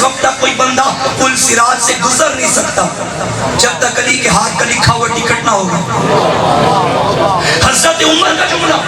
वक्त तक कोई बंदा पुल सिराज से गुजर नहीं सकता जब तक अली के हाथ का लिखा हुआ टिकट ना होगा। हजरत उमर का जुमला,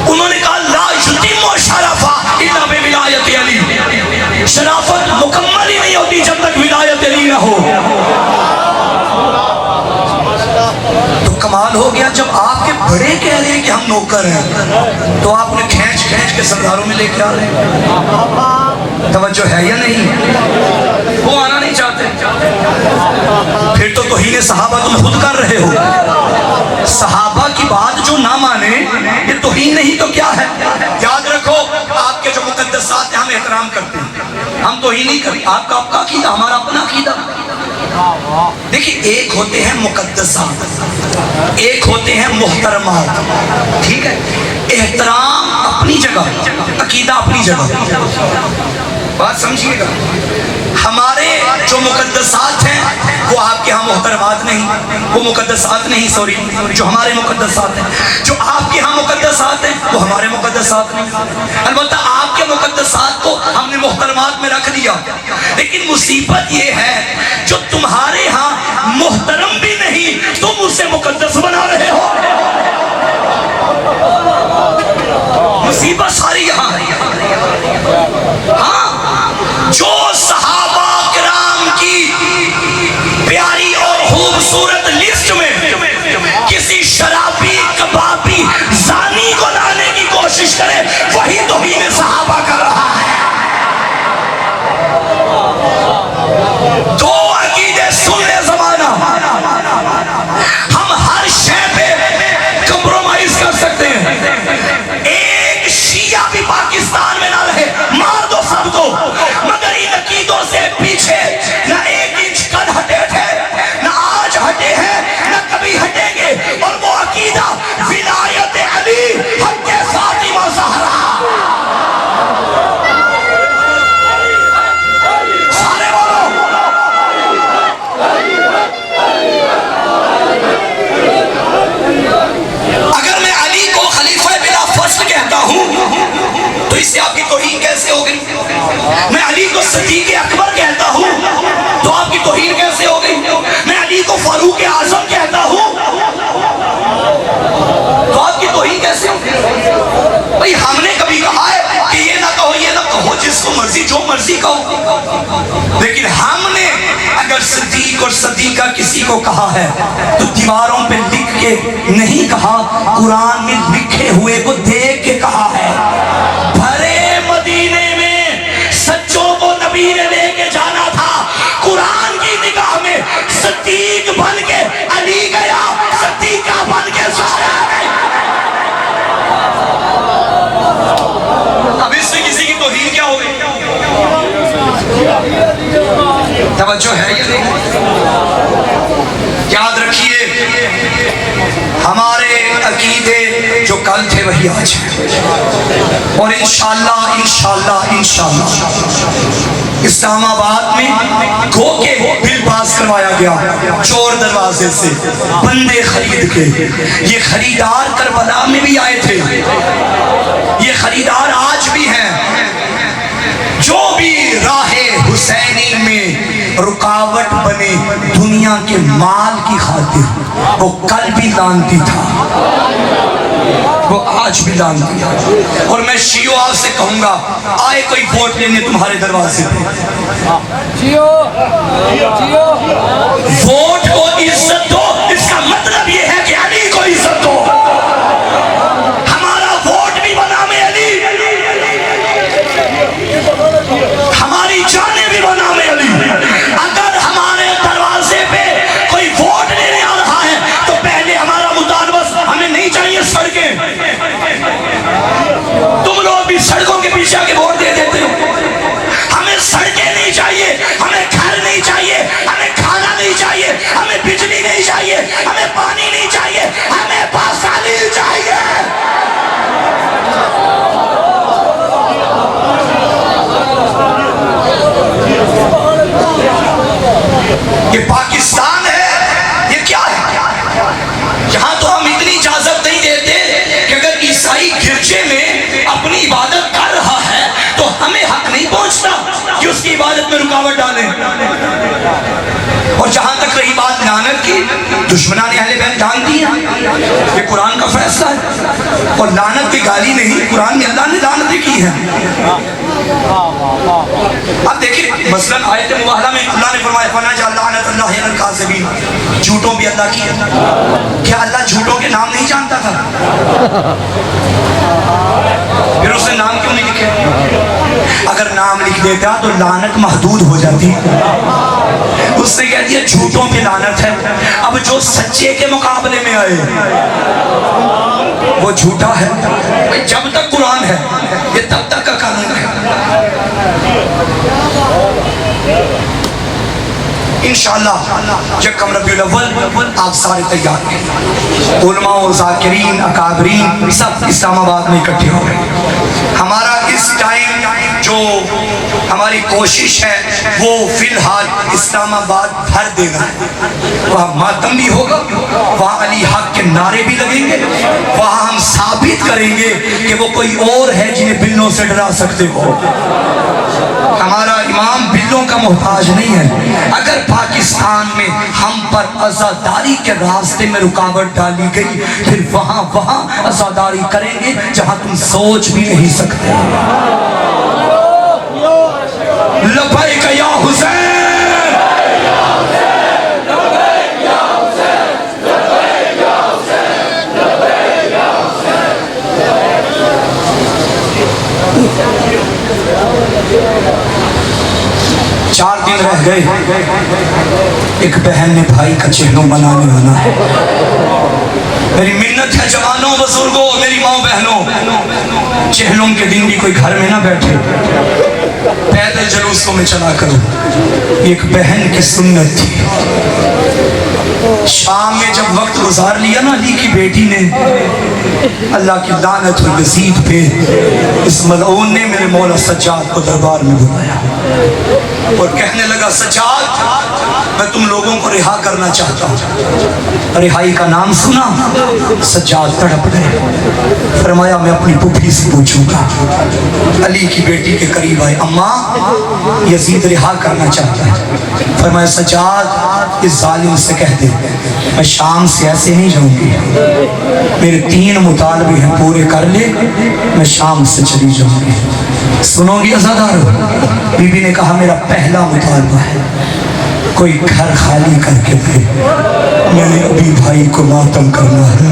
उन्होंने कहा ला युतिम्मु शरफा इल्ला बिविलायत अली, शराफत मुकम्मल ही नहीं होती जब तक विलायत अली ना हो। तो कमाल हो गया, जब आपके बड़े कह रहे हैं कि हम नौकर हैं तो आपने खींच खींच के सरदारों में लेके आ रहे हैं। तवज्जो है या नहीं? वो आना नहीं चाहते, फिर तो तौहीन सहाबा तुम खुद कर रहे हो। सहाबा की बात जो ना माने ये तौहीन नहीं तो क्या है? याद रखो, आपके जो मुकद्दसात हैं हम एहतराम करते हैं, हम तौहीन नहीं करते। आपका अपना अकीदा, हमारा अपना अकीदा। देखिए, एक होते हैं मुकद्दसात, एक होते हैं मुहतरमात, ठीक है? एहतराम अपनी जगह, अकीदा अपनी जगह। बात समझिएगा, हमारे जो मुकद्दसात हैं वो आपके यहाँ मुहतरमात नहीं, वो मुकद्दसात नहीं, सॉरी, जो हमारे मुकद्दसात हैं, जो आपके यहाँ मुकद्दसात हैं वो हमारे मुकद्दसात नहीं। अलबत्ता आपके मुकद्दसात को हमने मुहतरमात में रख दिया, लेकिन मुसीबत ये है जो तुम्हारे यहाँ मुहतरम भी नहीं तुम उसे मुकद्दस बना रहे हो। मुसीबत सारी यहाँ है। हाँ, जो सहाबा किराम की प्यारी और खूबसूरत लिस्ट में किसी शराबी, कबाबी, जानी को लाने की कोशिश करे, वही तौहीन सहाबा कर रहा है। दो अकीदे सुन ले ज़माना, हम हर शय पे कंप्रोमाइज कर सकते हैं। एक शिया भी पाकिस्तान में ना रहे, मार दो सबको, मगर इन अकीदों से पीछे न एक इंच कद हटे थे, न आज हटे हैं, न कभी हटेंगे। और वो अकीदा विलायत अली हक़ फातिमा ज़हरा। सारे बोलो, अगर मैं अली को खलीफा बिला फस्ल कहता हूं तो इससे आपकी तौहीन कैसे हो गई? मैं अली को सदीक़ अकबर कहता हूं तो आपकी तौहीन कैसे हो गई? मैं अली को फारूक आज़म कहता हूं तो आपकी तौहीन कैसे हो गई? भाई, हमने कभी कहा है कि ये ना कहो, ये ना कहो, जिसको मर्जी जो मर्जी कहो, लेकिन हमने अगर सदीक़ और सदीक़ा किसी को कहा है तो दीवारों पे लिख के नहीं कहा, कुरान में लिखे हुए को देख के कहा है। भरे मदीने में सच्चों को नबी ने लेके जाना था, कुरान की निगाह में सदीक़ बन के अली गया, सदीक़ा बन के ज़हरा गई। अब इससे किसी की तौहीन क्या हो गई? तवज्जो है या नहीं? याद रखिए, हमारे अकीदे जो कल थे वही आज है, और इंशाअल्लाह इंशाअल्लाह इंशाअल्लाह इस्लामाबाद में गो के बिल पास करवाया गया चोर दरवाजे से, बंदे खरीद के। ये खरीदार करबला में भी आए थे, ये खरीदार आज भी हैं। जो भी राहे हुसैनी में रुकावट बने दुनिया के माल की खातिर, वो कल भी लानती था, वो आज भी लानती है। और मैं शियो आपसे कहूंगा, आए कोई वोट लेने तुम्हारे दरवाजे पे, वोट को इज्जत दो। इसका मतलब ये है कि अली को इज्जत दो। हमारा वोट भी बना में अली, हमारी जाने भी बना में अली। अगर हमारे दरवाजे पे कोई वोट लेने आ रहा है तो पहले हमारा मुतालबस, हमें नहीं चाहिए सड़कें। तुम लोग भी सड़कों के पीछे आके वोट दे देते हो। हमें सड़कें नहीं चाहिए, हमें घर नहीं चाहिए, हमें खाना नहीं चाहिए, हमें बिजली नहीं चाहिए, हमें पानी नहीं चाहिए, हमें बस अली चाहिए। ये पाकिस्तान है, ये क्या है? यहां तो हम इतनी इजाजत नहीं देते कि अगर ईसाई गिरजे में अपनी इबादत कर रहा है तो हमें हक नहीं पहुंचता कि उसकी इबादत रुकावट डालें। और जहां तक रही बात लानत की, दुश्मनान अहले बैत जानती है, ये कुरान का फैसला है। और लानत की गाली नहीं, कुरान में अल्लाह ने लानतें की है। अब देखिए मसलन आयत मुबाहला में अल्लाह ने फरमाया फना लानतुल्लाहि अलल काज़िबीन, झूठों भी अल्लाह की है। क्या अल्लाह झूठों के नाम नहीं जानता था? फिर उसने नाम क्यों नहीं लिखे? अगर नाम लिख देता तो लानत महदूद हो जाती। उसने कह दिया झूठों पे लानत है। अब जो सच्चे के मुकाबले में आए वो झूठा है। जब तक कुरान है ये तब तक का कानून है। इंशाअल्लाह यकम रबीउल अव्वल आप सारे तैयार हैं। उलमा और ज़ाकिरीन अकाबरीन सब इस्लामाबाद में इकट्ठे हो गए। हमारा इस टाइम जो हमारी कोशिश है वो फिलहाल इस्लामाबाद भर देना है। वहाँ मातम भी होगा, वहाँ अली हक के नारे भी लगेंगे, वहाँ हम साबित करेंगे कि वो कोई और है जिन्हें बिल्लों से डरा सकते हो। हमारा इमाम बिल्लों का मोहताज नहीं है। अगर पाकिस्तान में हम पर आज़ादारी के रास्ते में रुकावट डाली गई, फिर वहाँ आज़ादारी करेंगे जहाँ तुम सोच भी नहीं सकते। लब्बैक या हुसैन, 4 दिन रह गए। एक बहन ने भाई का चेहरों बनाने वाला है। मेरी मिन्नत है जवानों बुजुर्गों, मेरी माँ बहनों, चेहरों के दिन भी कोई घर में ना बैठे, पैदल जुलूसों में चला करो। एक बहन की सुन्नत थी। शाम में जब वक्त गुजार लिया ना अली की बेटी ने, अल्लाह की लानत और यजीद पे इस मलऊन ने मेरे मौला सज्जाद को दरबार में बुलाया और कहने लगा सज्जाद मैं तुम लोगों को रिहा करना चाहता हूँ। रिहाई का नाम सुना, सज्जाद तड़प गए। फरमाया मैं अपनी पुप्पी से पूछूंगा। अली की बेटी के करीब आए, अम्मा यजीद रिहा करना चाहता है। फरमाया सज्जाद इस जालिम से कह दे मैं शाम से ऐसे नहीं जाऊंगी, मेरे 3 मुतालबे हैं पूरे कर ले, मैं शाम से चली जाऊंगी। सुनोगी अज़ादारो? बीबी ने कहा मेरा पहला मुतालबा है कोई घर खाली करके दे, मैंने अभी भाई को मातम करना है।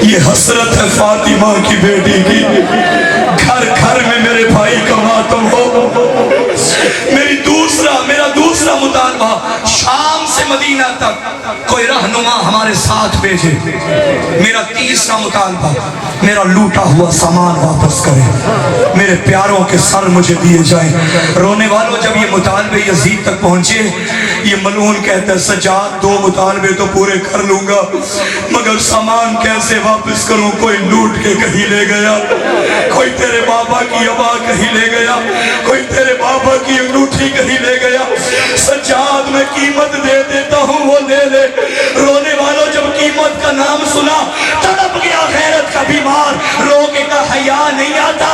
ये हसरत है फातिमा की बेटी की, घर घर में मेरे भाई का मातम हो। मेरा दूसरा मुतालबा शाम से मदीना तक कोई रहनुमा हमारे साथ भेजे। मेरा तीसरा मुतालबा मेरा लूटा हुआ सामान वापस करे, मेरे प्यारों के सर मुझे दिए जाएं। रोने वालों जब ये मुतालबे यजीद तक पहुंचे, ये मलून कहता है सज्जाद 2 मुतालबे तो पूरे कर लूंगा मगर सामान कैसे वापस करूं? कोई लूट के कहीं ले गया, कोई तेरे बाबा की अबा कहीं ले गया, कोई तेरे बाबा की अंगूठी कहीं ले गया। सज्जाद मैं कीमत दे देता हूँ वो ले ले। रोने वालों जब कीमत का नाम सुना तड़प गया गैरत का बीमार, रो के का हया नहीं आता।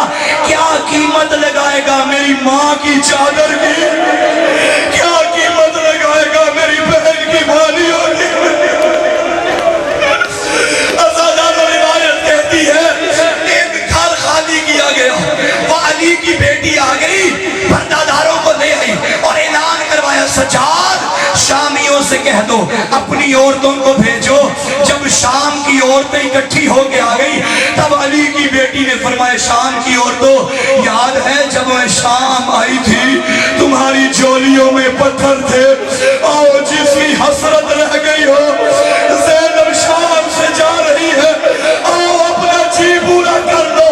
क्या कीमत लगाएगा मेरी माँ की चादर की? क्या कीमत लगाएगा मेरी बहन की मालियों की? अज़ादारो रिवायत कहती है एक घर खाली किया गया, वो अली की बेटी आ गई, पर्दादारों को ले आई और ऐलान करवाया सज्जाद शामियों से कह दो अपनी औरतों को भेजो। जब शाम की औरतें इकट्ठी होके आ गई तब अली की बेटी ने फरमाया शाम की औरतों याद है जब मैं शाम आई थी तुम्हारी झोलियों में पत्थर थे, आओ जिसकी हसरत रह गई हो ज़ैनब शाम से जा रही है, आओ अपना जी पूरा कर लो।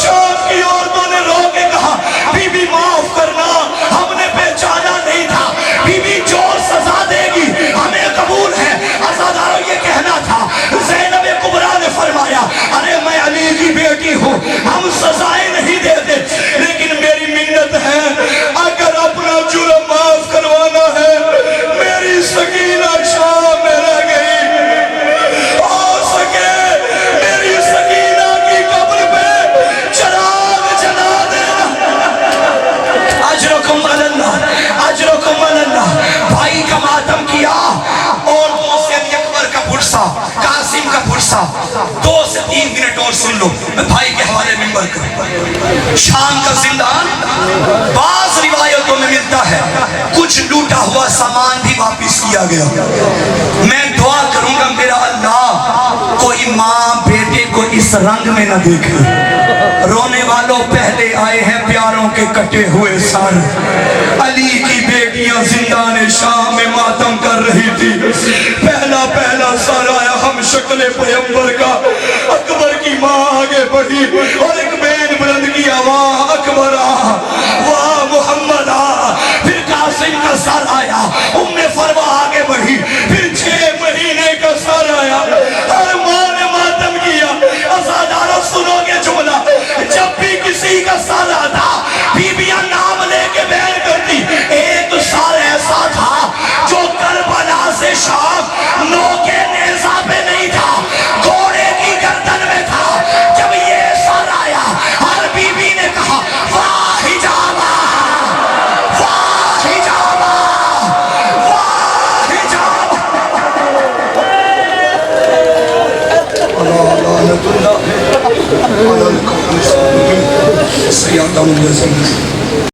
शाम की औरतों ने रो के कहा बीबी माफ करना, हमने पहचाना नहीं था, बीबी जोर सजा देगी हमें कबूल है। अज़ादारो ये कहना था। ज़ैनब कुबरा ने फरमाया अरे मैं अली की बेटी हूँ, हम सजाएं नहीं देते, लेकिन मेरी मिन्नत है अगर अपना जुर्म माफ करवाना है मेरी सकीना शाम में रह गई, हो सके मेरी सकीना की कब्र पे चराग जला देना। का मातम किया और 2 से अकबर का पुरसा, कासिम का पुरसा। 2 से 3 मिनट और सुन लो, मैं भाई के हवाले मिंबर कर। शाम का जिंदान बाज रिवायतों में मिलता है, कुछ लूटा हुआ सामान भी वापिस किया गया। मैं दुआ करूंगा मेरा अल्लाह कोई माँ बेटे को इस रंग में न देखे। रोने वालों पहले आए हैं प्यारों के कटे हुए सर। अली की बेटियां जिंदान शाम में मातम कर रही थी। पहला पहला सर आया हम शक्ल पैगंबर का। अकबर की माँ आगे बढ़ी और एक बेन बुलंद किया, वाह अकबर आ, वाह मोहम्मद आ। फिर कासिम का सर आया, उम्मे फरवा आगे बढ़ी, फिर 6 महीने का सर आया। हर माँ ने मातम किया। अज़ादारों सुनोगे जुमला, जब भी किसी का सर आता बीबियां नाम लेके बयान करती। एक सर ऐसा था जो करबला से शाम नोके नेज़ा पे नहीं था, घोड़े की गर्दन में था। जब ये सर आया हर बीबी ने कहा, वाह हिजाबा, वाह हिजाबा, वाह हिजाबा। अल्लाह